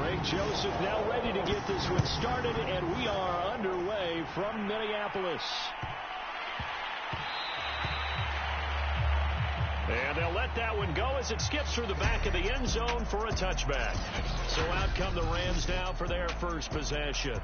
Greg Joseph now ready to get this one started, and we are underway from Minneapolis. And they'll let that one go as it skips through the back of the end zone for a touchback. So out come the Rams now for their first possession.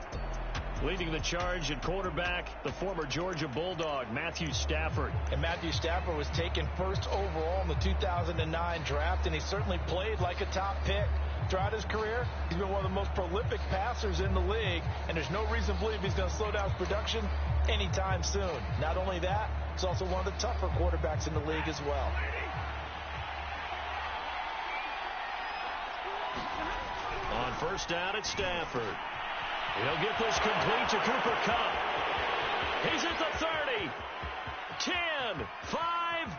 Leading the charge at quarterback, the former Georgia Bulldog, Matthew Stafford. And Matthew Stafford was taken first overall in the 2009 draft, and he certainly played like a top pick. Throughout his career, he's been one of the most prolific passers in the league, and there's no reason to believe he's going to slow down his production anytime soon. Not only that, he's also one of the tougher quarterbacks in the league as well. On first down, it's Stafford. He'll get this complete to Cooper Kupp. He's at the 30, 10, 5.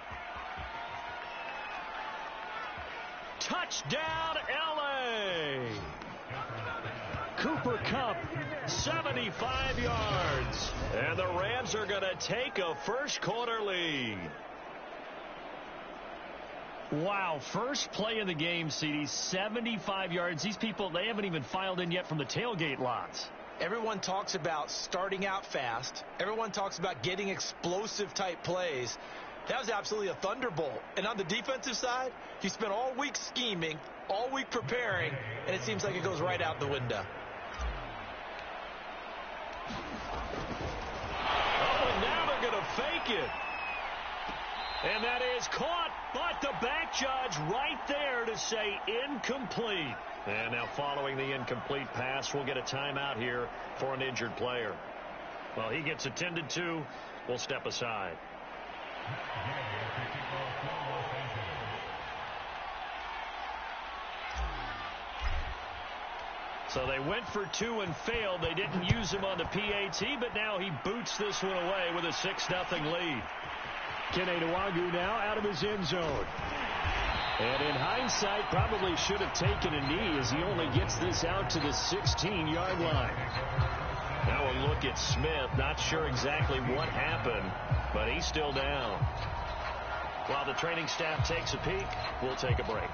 Touchdown, L.A. Cooper Kupp, 75 yards. And the Rams are going to take a first-quarter lead. Wow, first play of the game, CD, 75 yards. These people, they haven't even filed in yet from the tailgate lots. Everyone talks about starting out fast. Everyone talks about getting explosive-type plays. That was absolutely a thunderbolt. And on the defensive side, you spent all week scheming, all week preparing, and it seems like it goes right out the window. Oh, and now they're going to fake it. And that is caught, but the back judge right there to say incomplete. And now following the incomplete pass, we'll get a timeout here for an injured player. Well, he gets attended to. We'll step aside. So they went for two and failed. They didn't use him on the PAT, but now he boots this one away with a 6-0 lead. Kene Nwangwu now out of his end zone. And in hindsight, probably should have taken a knee as he only gets this out to the 16-yard line. Now a look at Smith. Not sure exactly what happened, but he's still down. While the training staff takes a peek, we'll take a break.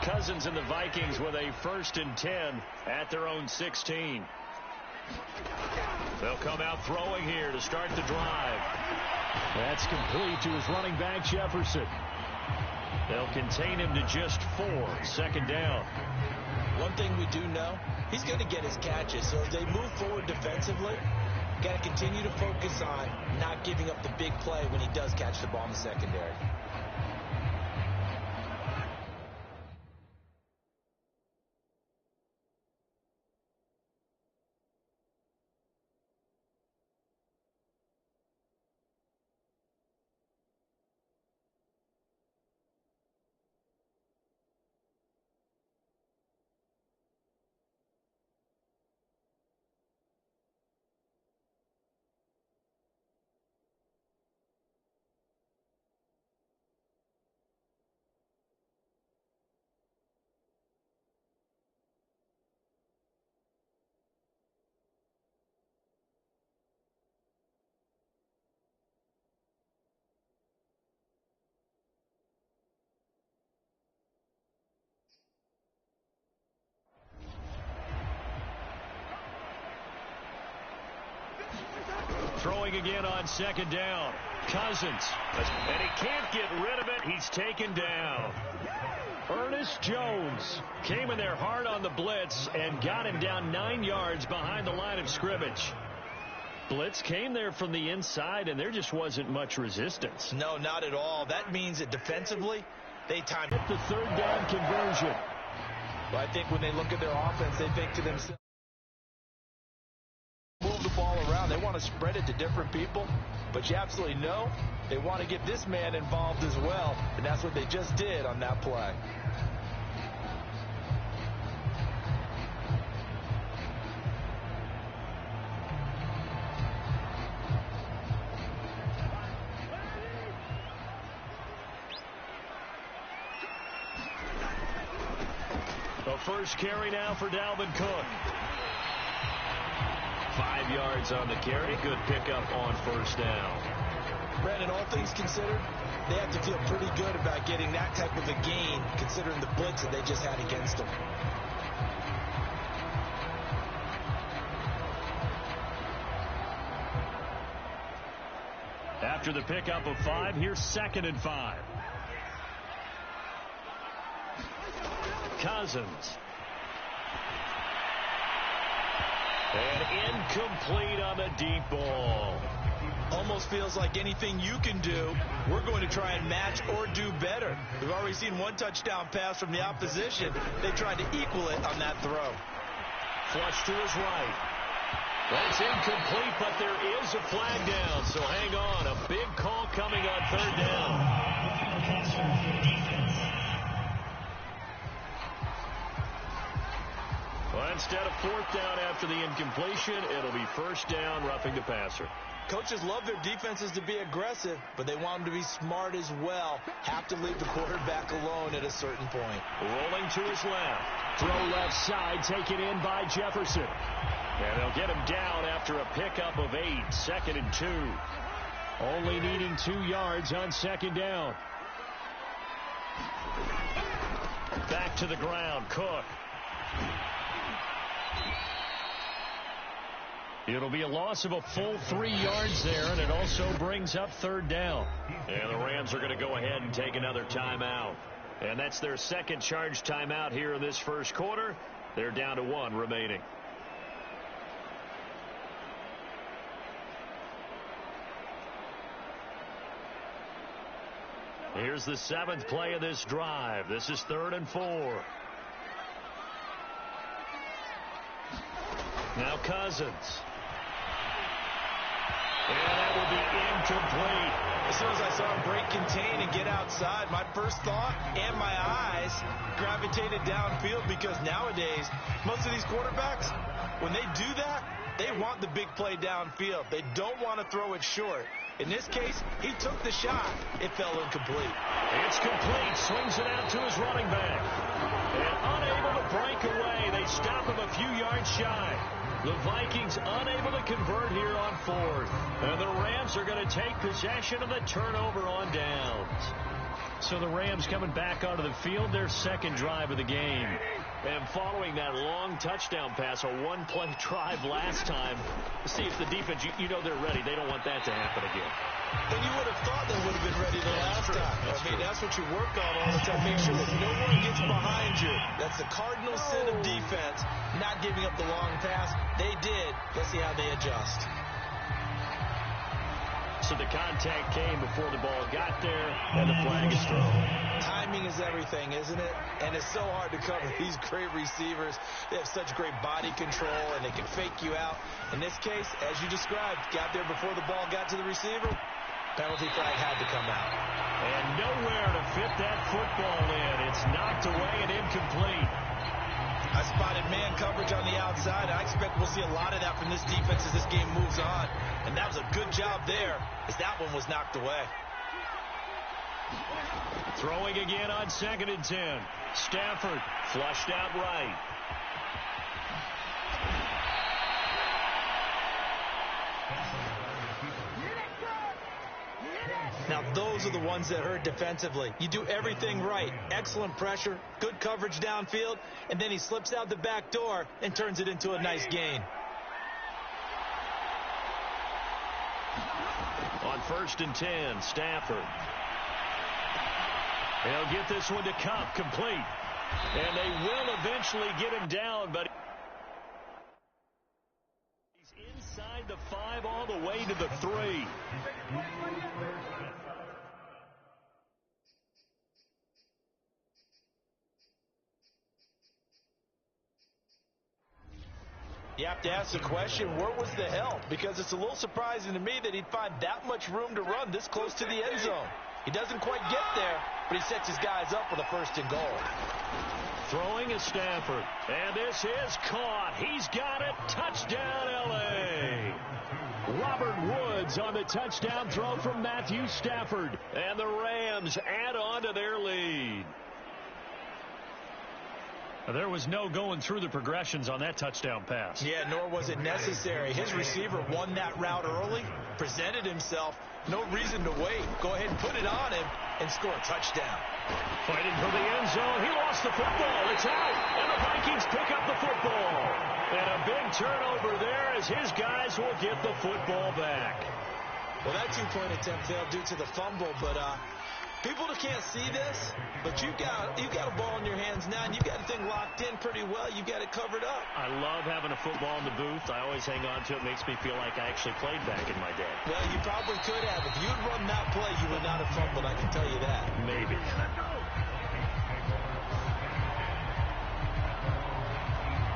Cousins and the Vikings with a 1st and 10 at their own 16. They'll come out throwing here to start the drive. That's complete to his running back, Jefferson. They'll contain him to just 4. 2nd down. One thing we do know, he's going to get his catches. So as they move forward defensively, got to continue to focus on not giving up the big play when he does catch the ball in the secondary. Throwing again on 2nd down. Cousins. And he can't get rid of it. He's taken down. Ernest Jones came in there hard on the blitz and got him down 9 yards behind the line of scrimmage. Blitz came there from the inside, and there just wasn't much resistance. No, not at all. That means that defensively, they timed the 3rd down conversion. Well, I think when they look at their offense, they think to themselves, move the ball around. They want to spread it to different people, but you absolutely know they want to get this man involved as well, and that's what they just did on that play. The first carry now for Dalvin Cook. 5 yards on the carry. Good pickup on 1st down. Brandon, all things considered, they have to feel pretty good about getting that type of a gain, considering the blitz that they just had against them. After the pickup of 5, here's 2nd and 5. Cousins. And incomplete on the deep ball. Almost feels like anything you can do, we're going to try and match or do better. We've already seen one touchdown pass from the opposition. They tried to equal it on that throw. Flush to his right. That's incomplete, but there is a flag down, so hang on. A big call coming on 3rd down. Well, instead of 4th down after the incompletion, it'll be 1st down, roughing the passer. Coaches love their defenses to be aggressive, but they want them to be smart as well. Have to leave the quarterback alone at a certain point. Rolling to his left. Throw left side, taken in by Jefferson. And they'll get him down after a pickup of 8, 2nd and 2. Only needing 2 yards on 2nd down. Back to the ground, Cook. It'll be a loss of a full 3 yards there, and it also brings up 3rd down. And the Rams are going to go ahead and take another timeout. And that's their 2nd charge timeout here in this 1st quarter. They're down to 1 remaining. Here's the 7th play of this drive. This is 3rd and 4. Now Cousins. And that will be incomplete. As soon as I saw him break contain and get outside, my first thought and my eyes gravitated downfield, because nowadays, most of these quarterbacks, when they do that, they want the big play downfield. They don't want to throw it short. In this case, he took the shot. It fell incomplete. It's complete. Swings it out to his running back. And unable to break away. They stop him a few yards shy. The Vikings unable to convert here on 4th. And the Rams are going to take possession of the turnover on downs. So the Rams coming back onto the field, their 2nd drive of the game. And following that long touchdown pass, a 1-play drive last time, see if the defense, you know they're ready. They don't want that to happen again. And you would have thought they would have been ready the last time. That's what you work on all the time. Make sure that no one gets behind you. That's the cardinal sin of defense, not giving up the long pass. They did. Let's see how they adjust. So the contact came before the ball got there, and the flag is thrown. Timing is everything, isn't it? And it's so hard to cover these great receivers. They have such great body control, and they can fake you out. In this case, as you described, got there before the ball got to the receiver. Penalty flag had to come out. And nowhere to fit that football in. It's knocked away and incomplete. I spotted man coverage on the outside. I expect we'll see a lot of that from this defense as this game moves on. And that was a good job there, as that one was knocked away. Throwing again on 2nd and 10. Stafford flushed out right. Now, those are the ones that hurt defensively. You do everything right. Excellent pressure, good coverage downfield, and then he slips out the back door and turns it into a nice gain. On 1st and 10, Stafford. They'll get this one to Cup, complete. And they will eventually get him down, but he's inside the 5 all the way to the 3. You have to ask the question, where was the help? Because it's a little surprising to me that he'd find that much room to run this close to the end zone. He doesn't quite get there, but he sets his guys up with a 1st and goal. Throwing is Stafford. And this is caught. He's got it. Touchdown, L.A. Robert Woods on the touchdown throw from Matthew Stafford. And the Rams add on to their lead. There was no going through the progressions on that touchdown pass. Yeah, nor was it necessary. His receiver won that route early, presented himself. No reason to wait. Go ahead and put it on him and score a touchdown. Fighting for the end zone. He lost the football. It's out. And the Vikings pick up the football. And a big turnover there as his guys will get the football back. Well, that two-point attempt failed due to the fumble, but people can't see this, but you've got a ball in your hands now, and you've got the thing locked in pretty well. You've got it covered up. I love having a football in the booth. I always hang on to it. It makes me feel like I actually played back in my day. Well, you probably could have. If you'd run that play, you would not have fumbled, I can tell you that. Maybe.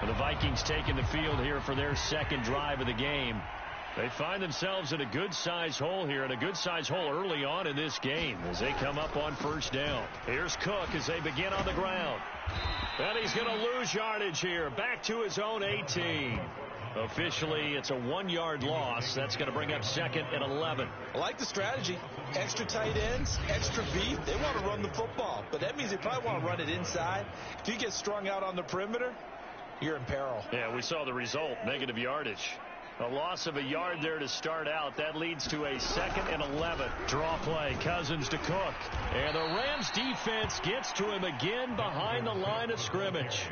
The Vikings taking the field here for their second drive of the game. They find themselves in a good-sized hole here, and a good-sized hole early on in this game as they come up on first down. Here's Cook as they begin on the ground. And he's going to lose yardage here, back to his own 18. Officially, it's a 1-yard loss. That's going to bring up second and 11. I like the strategy. Extra tight ends, extra beef. They want to run the football, but that means they probably want to run it inside. If you get strung out on the perimeter, you're in peril. Yeah, we saw the result, negative yardage. A loss of a yard there to start out. That leads to a second and 11. Draw play, Cousins to Cook. And the Rams defense gets to him again behind the line of scrimmage.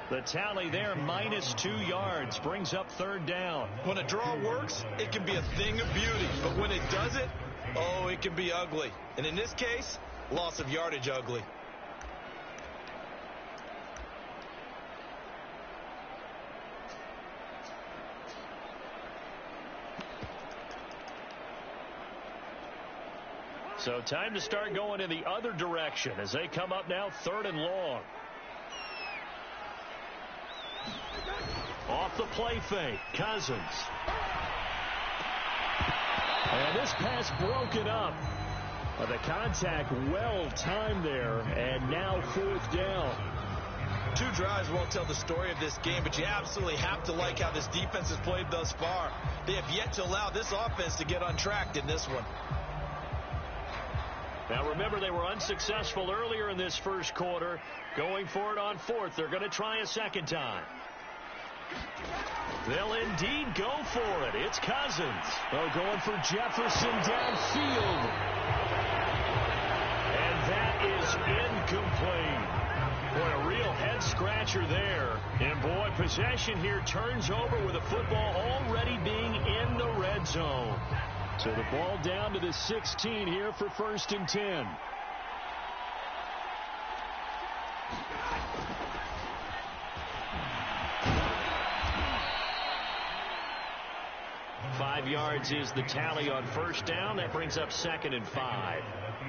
The tally there, -2 yards, brings up third down. When a draw works, it can be a thing of beauty. But when it doesn't, oh, it can be ugly. And in this case, loss of yardage ugly. So time to start going in the other direction as they come up now third and long. Off the play fake, Cousins. And this pass broken up. The contact well timed there, and now fourth down. 2 drives won't tell the story of this game, but you absolutely have to like how this defense has played thus far. They have yet to allow this offense to get untracked in this one. Now remember, they were unsuccessful earlier in this first quarter. Going for it on fourth. They're going to try a second time. They'll indeed go for it. It's Cousins. Oh, going for Jefferson downfield. And that is incomplete. Boy, a real head-scratcher there. And, boy, possession here turns over with the football already being in the red zone. So the ball down to the 16 here for first and 10. Five yards is the tally on first down. That brings up second and 5.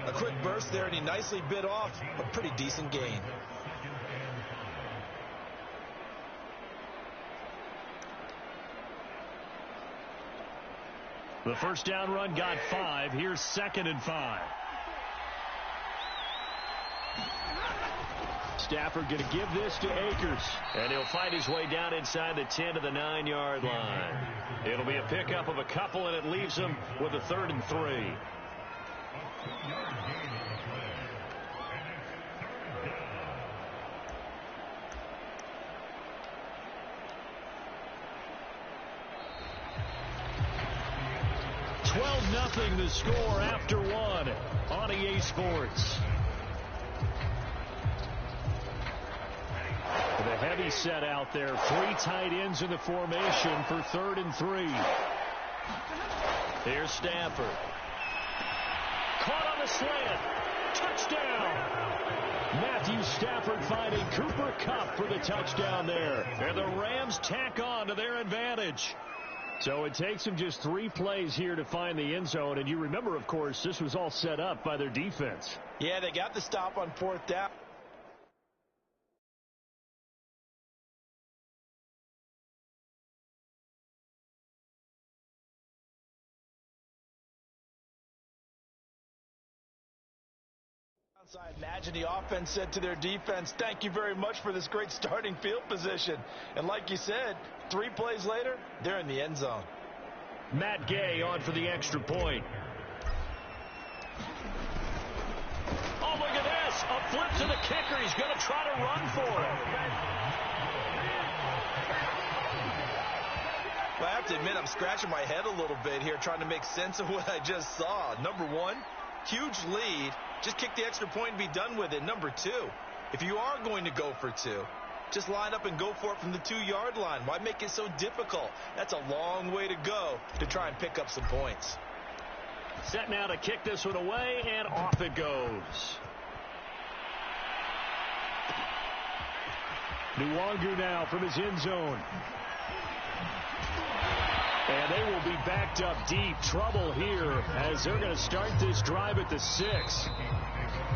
A quick burst there, and he nicely bit off a pretty decent gain. The first down run got 5. Here's second and 5. Stafford going to give this to Akers. And he'll fight his way down inside the 10 to the 9-yard line. It'll be a pickup of a couple, and it leaves him with a 3rd and 3. Nothing the score after 1 on EA Sports. The heavy set out there. 3 tight ends in the formation for 3rd and 3. Here's Stafford. Caught on the slant. Touchdown. Matthew Stafford finding Cooper Kupp for the touchdown there. And the Rams tack on to their advantage. So it takes them just 3 plays here to find the end zone. And you remember, of course, this was all set up by their defense. Yeah, they got the stop on 4th down. So I imagine the offense said to their defense, thank you very much for this great starting field position. And like you said, 3 plays later, they're in the end zone. Matt Gay on for the extra point. Oh, look at this. A flip to the kicker. He's going to try to run for it. Well, I have to admit, I'm scratching my head a little bit here trying to make sense of what I just saw. Number one, huge lead. Just kick the extra point and be done with it. Number two, if you are going to go for two, just line up and go for it from the 2-yard line. Why make it so difficult? That's a long way to go to try and pick up some points. Set now to kick this one away, and off it goes. Nwangu now from his end zone. And they will be backed up deep. Trouble here as they're going to start this drive at the 6.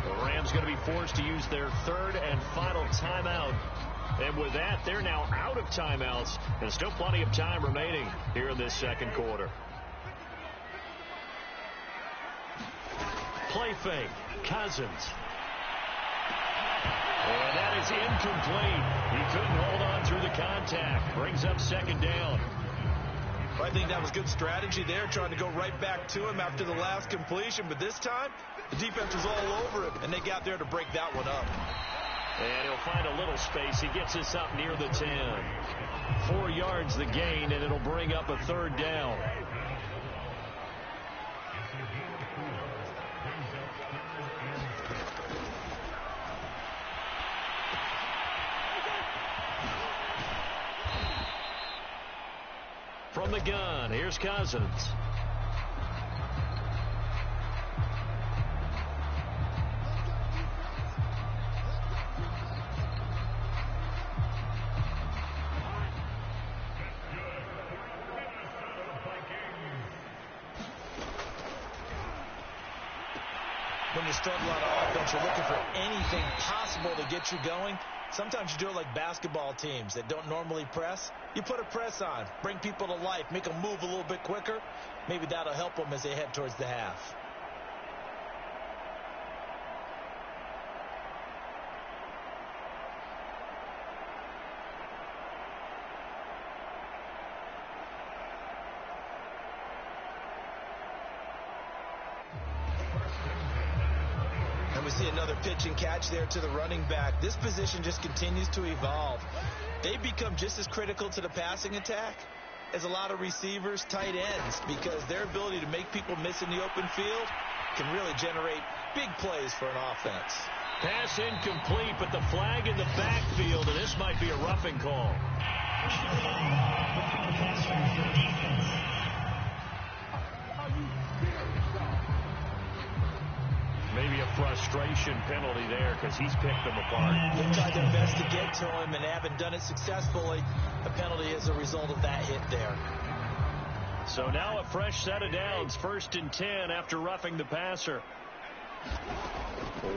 The Rams going to be forced to use their third and final timeout. And with that, they're now out of timeouts. And still plenty of time remaining here in this second quarter. Play fake. Cousins. And that is incomplete. He couldn't hold on through the contact. Brings up second down. I think that was good strategy there, trying to go right back to him after the last completion. But this time, the defense was all over him, and they got there to break that one up. And he'll find a little space. He gets this up near the 10. 4 yards the gain, and it'll bring up a third down. From the gun, here's Cousins. When you struggle on offense, you're looking for anything possible to get you going. Sometimes you do it like basketball teams that don't normally press. You put a press on, bring people to life, make them move a little bit quicker. Maybe that'll help them as they head towards the half. We see another pitch and catch there to the running back. This position just continues to evolve. They become just as critical to the passing attack as a lot of receivers, tight ends, because their ability to make people miss in the open field can really generate big plays for an offense. Pass incomplete, but the flag in the backfield, and this might be a roughing call. Maybe a frustration penalty there because he's picked them apart. They tried their best to get to him and haven't done it successfully. A penalty as a result of that hit there. So now a fresh set of downs. 1st and 10 after roughing the passer.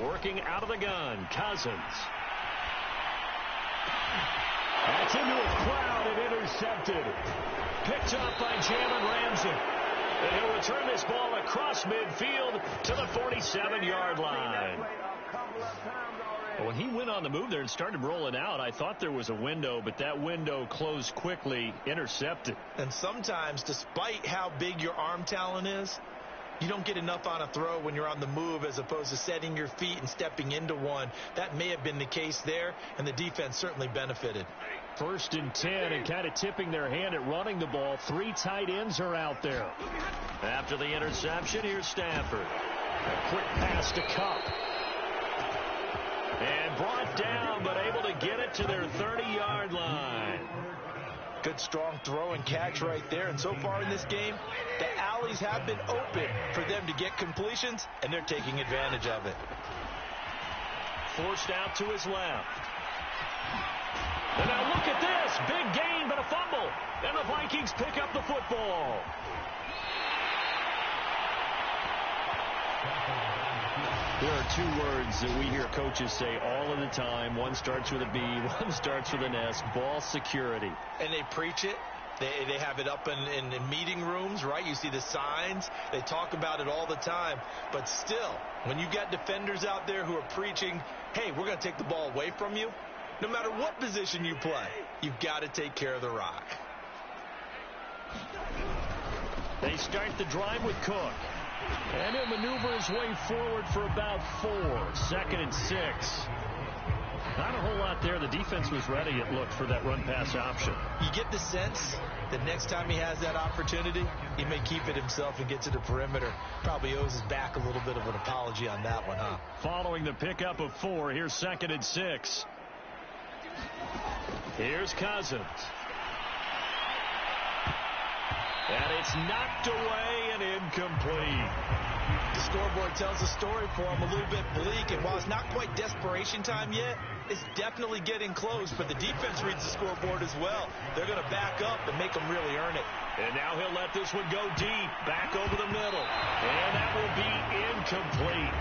Working out of the gun. Cousins. That's into a crowd and intercepted. Picked up by Jalen Ramsey. And he'll return this ball across midfield to the 47-yard line. When he went on the move there and started rolling out, I thought there was a window, but that window closed quickly, intercepted. And sometimes, despite how big your arm talent is, you don't get enough on a throw when you're on the move as opposed to setting your feet and stepping into one. That may have been the case there, and the defense certainly benefited. 1st and 10 and kind of tipping their hand at running the ball. 3 tight ends are out there. After the interception, here's Stafford. A quick pass to Cup. And brought down, but able to get it to their 30-yard line. Good strong throw and catch right there. And so far in this game, the alleys have been open for them to get completions, and they're taking advantage of it. Forced out to his left. And now look at this. Big gain, but a fumble. And the Vikings pick up the football. There are 2 words that we hear coaches say all of the time. One starts with a B, one starts with an S. Ball security. And they preach it. They have it up in meeting rooms, right? You see the signs. They talk about it all the time. But still, when you've got defenders out there who are preaching, hey, we're going to take the ball away from you, no matter what position you play, you've got to take care of the rock. They start the drive with Cook. And he'll maneuver his way forward for about 4. 2nd and 6. Not a whole lot there. The defense was ready, it looked, for that run-pass option. You get the sense that next time he has that opportunity, he may keep it himself and get to the perimeter. Probably owes his back a little bit of an apology on that one, huh? Following the pickup of 4, here's 2nd and 6. Here's Cousins. And it's knocked away and incomplete. The scoreboard tells the story for him, a little bit bleak, and while it's not quite desperation time yet, it's definitely getting close, but the defense reads the scoreboard as well. They're going to back up and make them really earn it. And now he'll let this one go deep, back over the middle. And that will be incomplete.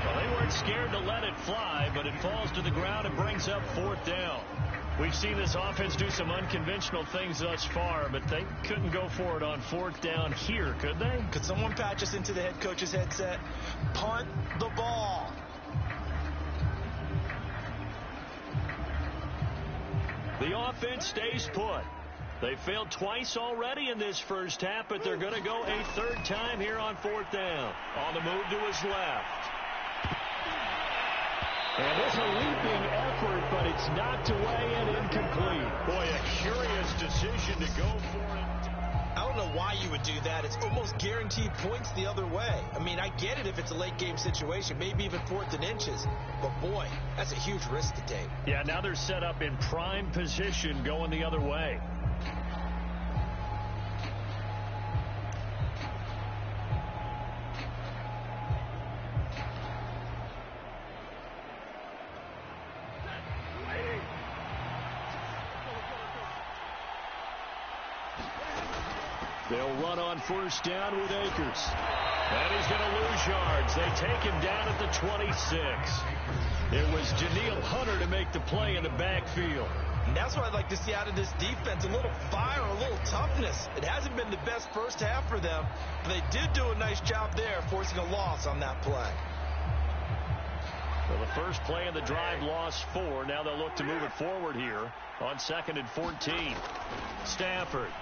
Well, they weren't scared to let it fly, but it falls to the ground and brings up 4th down. We've seen this offense do some unconventional things thus far, but they couldn't go for it on 4th down here, could they? Could someone patch us into the head coach's headset? Punt the ball. The offense stays put. They failed twice already in this first half, but they're going to go a 3rd time here on 4th down. On the move to his left. And it's a leaping effort, but it's knocked away and incomplete. Boy, a curious decision to go for it. I don't know why you would do that. It's almost guaranteed points the other way. I mean, I get it if it's a late game situation, maybe even 4th and inches. But, boy, that's a huge risk to take. Yeah, now they're set up in prime position going the other way. They'll run on 1st down with Akers. And he's going to lose yards. They take him down at the 26. It was Daniil Hunter to make the play in the backfield. And that's what I'd like to see out of this defense. A little fire, a little toughness. It hasn't been the best first half for them, but they did do a nice job there, forcing a loss on that play. Well, the first play of the drive lost 4. Now they'll look to move it forward here on 2nd and 14. Stafford.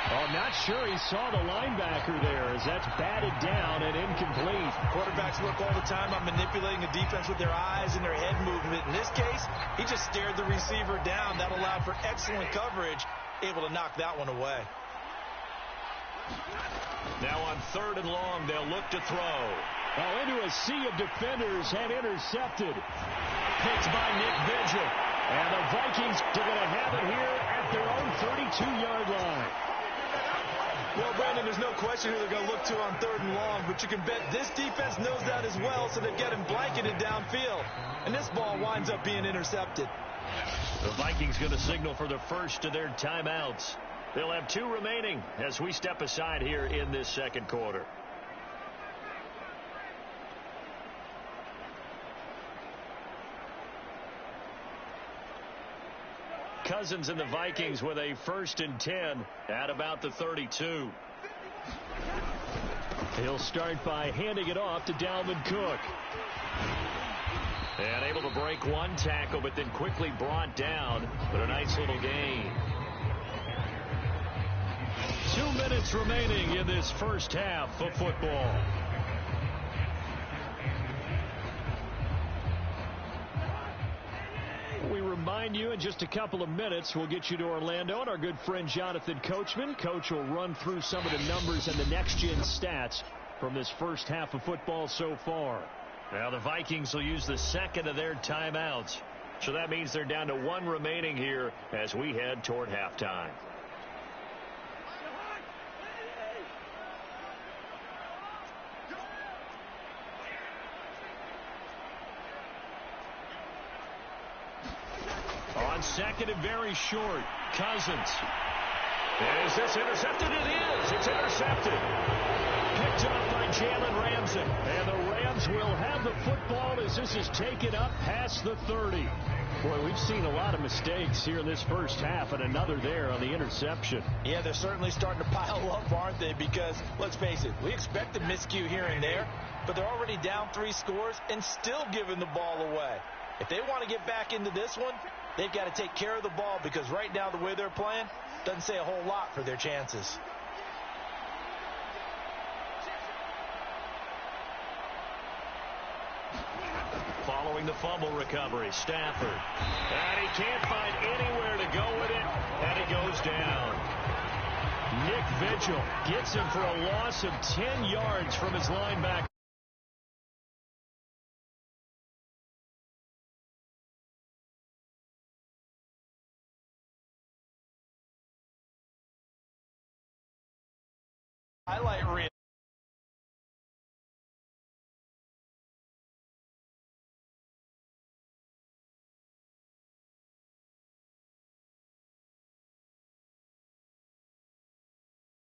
Oh, not sure he saw the linebacker there as that's batted down and incomplete. Quarterbacks work all the time on manipulating the defense with their eyes and their head movement. In this case, he just stared the receiver down. That allowed for excellent coverage, able to knock that one away. Now on 3rd and long, they'll look to throw. Oh, into a sea of defenders and intercepted. Picked by Nick Vigil. And the Vikings are going to have it here at their own 32-yard line. Well, Brandon, there's no question who they're going to look to on 3rd and long, but you can bet this defense knows that as well, so they've got him blanketed downfield. And this ball winds up being intercepted. The Vikings going to signal for the first of their timeouts. They'll have 2 remaining as we step aside here in this 2nd quarter. Cousins and the Vikings with a 1st and 10 at about the 32. He'll start by handing it off to Dalvin Cook. And able to break 1 tackle, but then quickly brought down. But a nice little gain. 2 minutes remaining in this first half of football. We remind you in just a couple of minutes we'll get you to Orlando and our good friend Jonathan Coachman. Coach will run through some of the numbers and the next-gen stats from this first half of football so far. Now the Vikings will use the 2nd of their timeouts. So that means they're down to 1 remaining here as we head toward halftime. On 2nd and very short, Cousins. Is this intercepted? It is. It's intercepted. Picked up by Jalen Ramsey. And the Rams will have the football as this is taken up past the 30. Boy, we've seen a lot of mistakes here in this first half, and another there on the interception. Yeah, they're certainly starting to pile up, aren't they? Because, let's face it, we expect a miscue here and there, but they're already down 3 scores and still giving the ball away. If they want to get back into this one, they've got to take care of the ball because right now the way they're playing doesn't say a whole lot for their chances. the fumble recovery. Stafford. And he can't find anywhere to go with it, and he goes down. Nick Vigil gets him for a loss of 10 yards from his linebacker. Highlight reel.